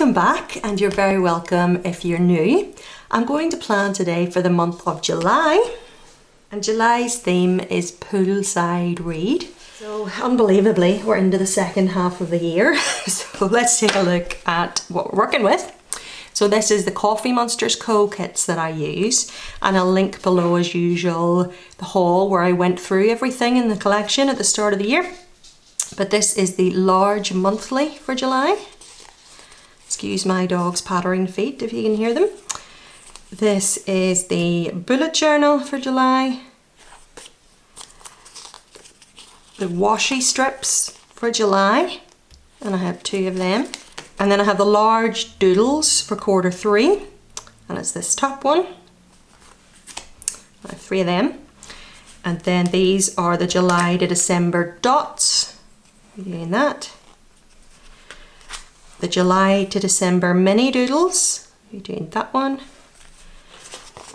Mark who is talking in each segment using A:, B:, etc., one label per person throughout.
A: Welcome back, and you're very welcome if you're new. I'm going to plan today for the month of July, and July's theme is Poolside Read. So unbelievably, we're into the second half of the year. So let's take a look at what we're working with. So this is the Coffee Monsterz Co kits that I use, and I'll link below as usual the haul where I went through everything in the collection at the start of the year. But this is the large monthly for July. Excuse my dog's pattering feet if you can hear them. This is the bullet journal for July. The washi strips for July, and I have 2 of them. And then I have the large doodles for Q3, and it's this top one. I have 3 of them. And then these are the July to December dots. We're doing that. The July to December mini doodles. We're doing that one.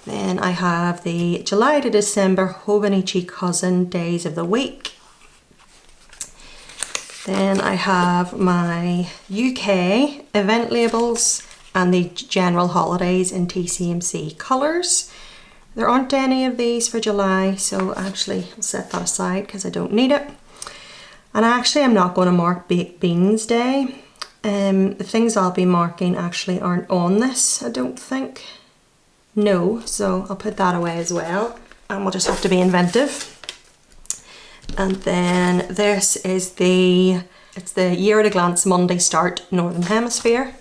A: Then I have the July to December Hobonichi cousin days of the week. Then I have my UK event labels and the general holidays in TCMC colours. There aren't any of these for July, so actually I'll set that aside because I don't need it. And actually I'm not going to mark Baked Beans Day. The things I'll be marking actually aren't on this, I don't think. No, so I'll put that away as well. And we'll just have to be inventive. And then this is it's the Year at a Glance Monday Start Northern Hemisphere.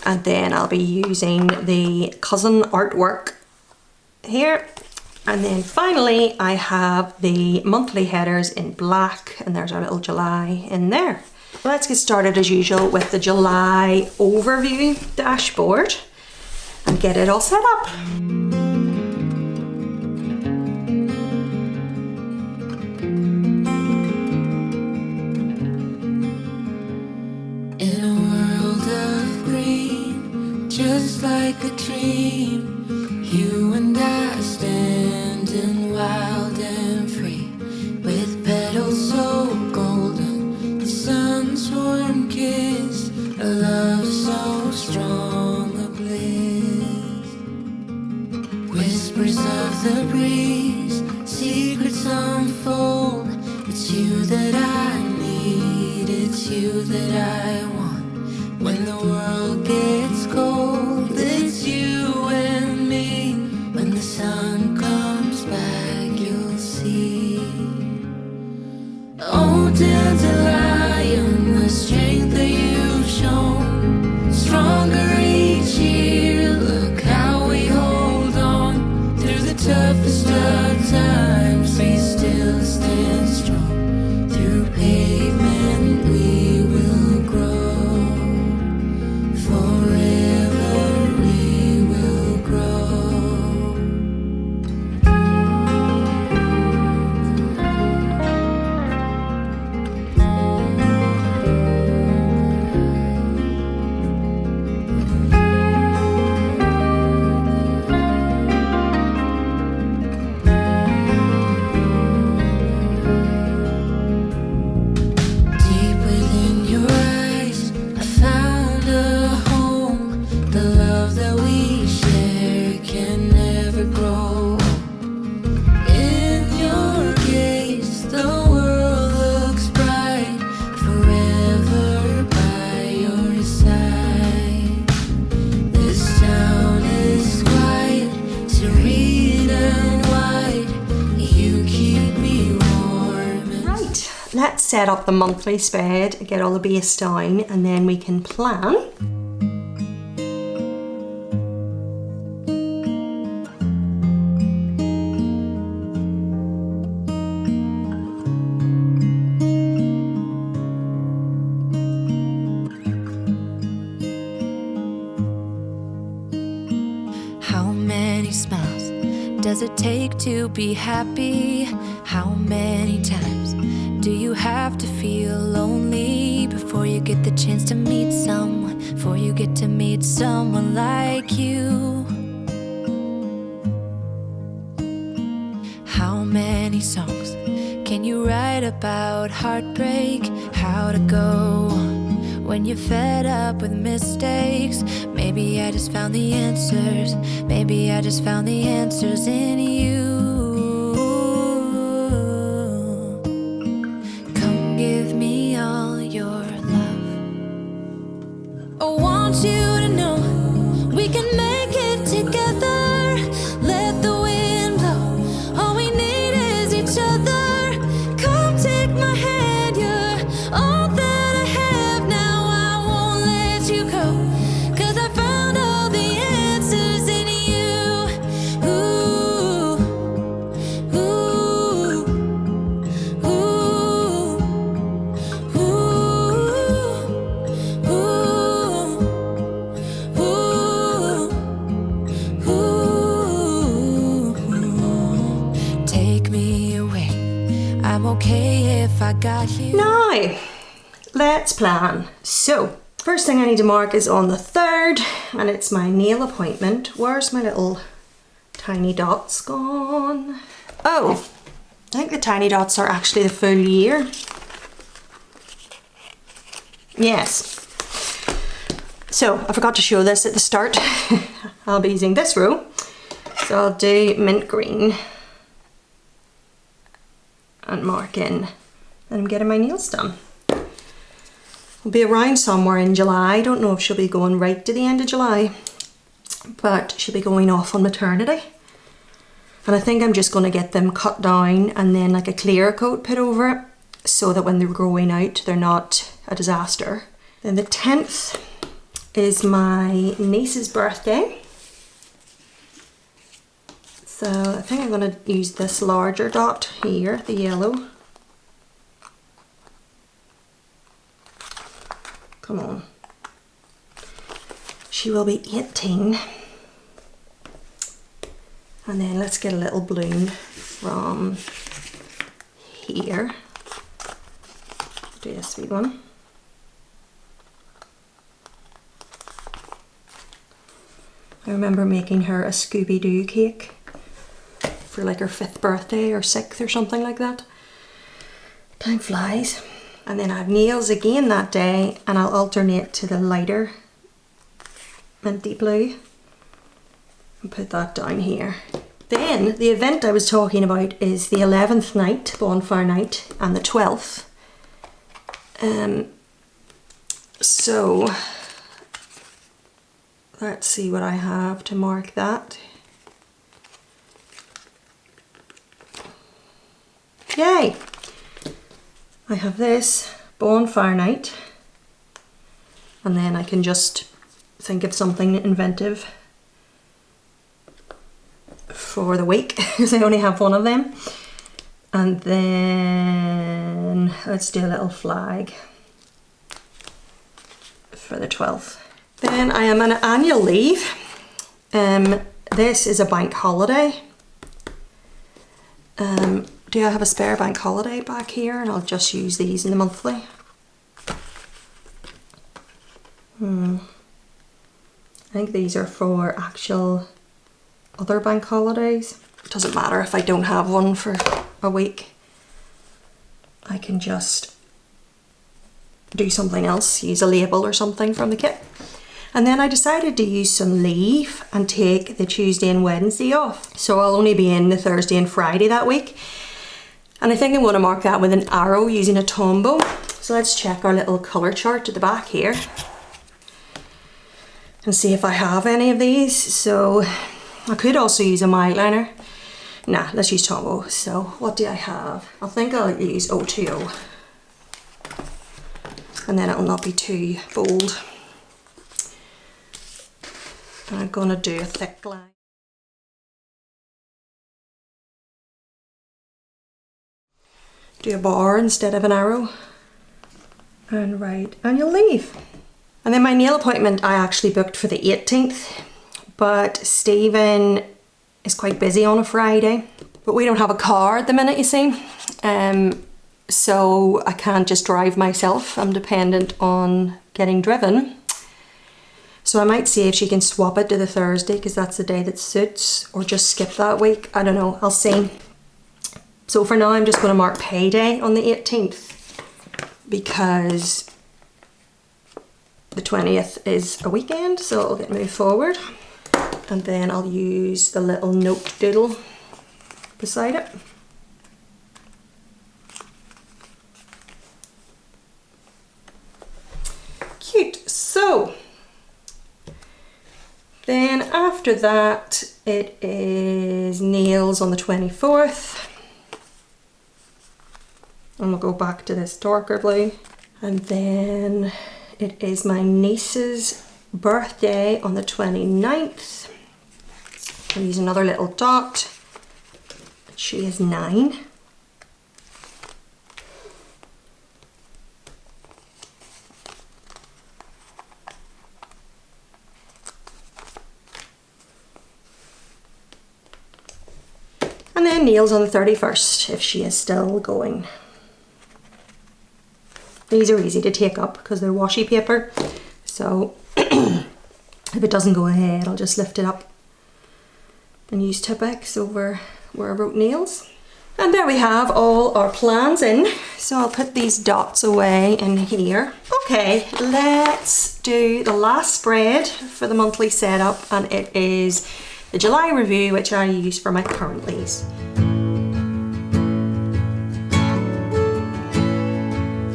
A: And then I'll be using the cousin artwork here. And then finally I have the monthly headers in black, and there's our little July in there. Let's get started as usual with the July overview dashboard and get it all set up.
B: In a world of green, just like a dream, you and I standing wild and free, with petals so golden, the sun's warm kiss, a love so strong, a bliss. Whispers of the breeze, secrets unfold. It's you that I need, it's you that I want. When the world gets cold, it's you and me. When the sun comes back, you'll see. Oh, dandelion, the strength that you've shown, stronger each year. Look how we hold on through the toughest of times. We still stand strong. Through pavement we will grow. Forever we will grow. Deep within your eyes, I found a home. The love that we share can never grow. In your gaze, the world looks bright, forever by your side. This town is quiet, serene and wide. You keep me warm and
A: Right, let's set up the monthly spread, get all the base down, and then we can plan.
B: How many smiles does it take to be happy? How many times do you have to feel lonely before you get the chance to meet someone? Before you get to meet someone like you? How many songs can you write about heartbreak? How to go when you're fed up with mistakes. Maybe I just found the answers. Maybe I just found the answers in you. Come give me all your love. I want you to know we can make it together. Let the wind blow. All we need is each other. Come take my hand. You're all that I have now. I won't let you go. 'Cause I found all the answers in you. Ooh, ooh, ooh, ooh, ooh, ooh. Take me away. I'm okay if I got you.
A: Now, let's plan. So, first thing I need to mark is on the 3rd, and it's my nail appointment. Where's my little tiny dots gone? Oh, I think the tiny dots are actually the full year. Yes. So, I forgot to show this at the start. I'll be using this row. So I'll do mint green and mark in. And I'm getting my nails done. We'll be around somewhere in July. I don't know if she'll be going right to the end of July, but she'll be going off on maternity. And I think I'm just going to get them cut down and then like a clear coat put over it so that when they're growing out, they're not a disaster. Then the 10th is my niece's birthday. So I think I'm going to use this larger dot here, the yellow. Come on. She will be 18. And then let's get a little bloom from here. Do a sweet one. I remember making her a Scooby-Doo cake for like her 5th birthday or 6th or something like that. Time flies. And then I have nails again that day, and I'll alternate to the lighter minty blue and put that down here. Then the event I was talking about is the 11th night, bonfire night, and the 12th. So let's see what I have to mark that. Yay! I have this bonfire night, and then I can just think of something inventive for the week because I only have one of them. And then let's do a little flag for the 12th. Then I am on annual leave. This is a bank holiday. Do I have a spare bank holiday back here? And I'll just use these in the monthly. I think these are for actual other bank holidays. It doesn't matter if I don't have one for a week. I can just do something else, use a label or something from the kit. And then I decided to use some leave and take the Tuesday and Wednesday off. So I'll only be in the Thursday and Friday that week. And I think I'm going to mark that with an arrow using a Tombow. So let's check our little colour chart at the back here and see if I have any of these. So I could also use a mild liner. Nah, let's use Tombow. So what do I have? I think I'll use 020. And then it'll not be too bold. And I'm going to do a thick line. Do a bar instead of an arrow. And write annual leave. And then my nail appointment I actually booked for the 18th. But Stephen is quite busy on a Friday. But we don't have a car at the minute, you see. So I can't just drive myself. I'm dependent on getting driven. So I might see if she can swap it to the Thursday because that's the day that suits, or just skip that week. I don't know, I'll see. So for now I'm just going to mark payday on the 18th because the 20th is a weekend, so it'll get moved forward. And then I'll use the little note doodle beside it. Cute. So then after that, it is nails on the 24th. And we'll go back to this darker blue. And then it is my niece's birthday on the 29th. I'll use another little dot. She is 9. And then nails on the 31st if she is still going. These are easy to take up because they're washi paper. So if it doesn't go ahead, I'll just lift it up and use Tipp-Ex over where I wrote nails. And there we have all our plans in. So I'll put these dots away in here. Okay, let's do the last spread for the monthly setup, and it is the July review, which I use for my currentlies.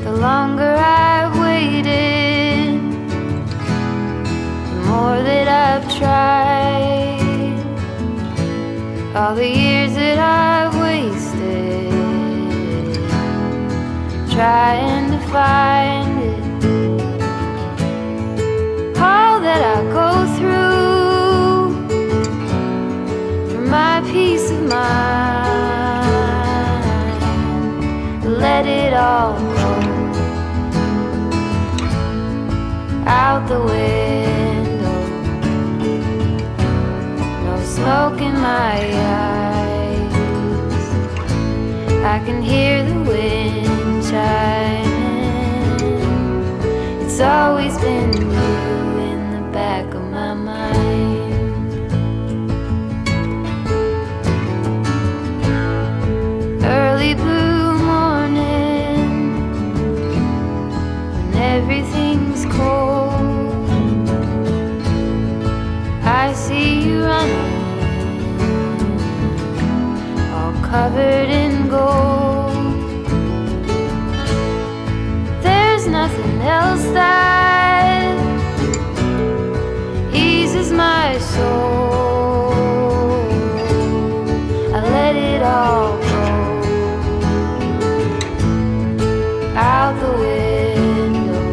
B: The longer I've waited, the more that I've tried. All the years that I've wasted trying to find it. All that I go through for my peace of mind. Let it all go out the window. No smoke in my eyes. I can hear the wind chiming. It's always been you in the back of my mind. Early blue morning when everything's cold, I see you running, all covered in gold. There's nothing else that eases my soul. I let it all go out the window.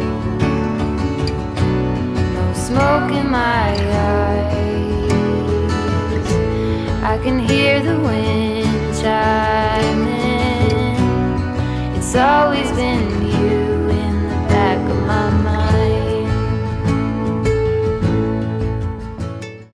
B: No smoke in my eyes. I can hear the wind chiming. It's always been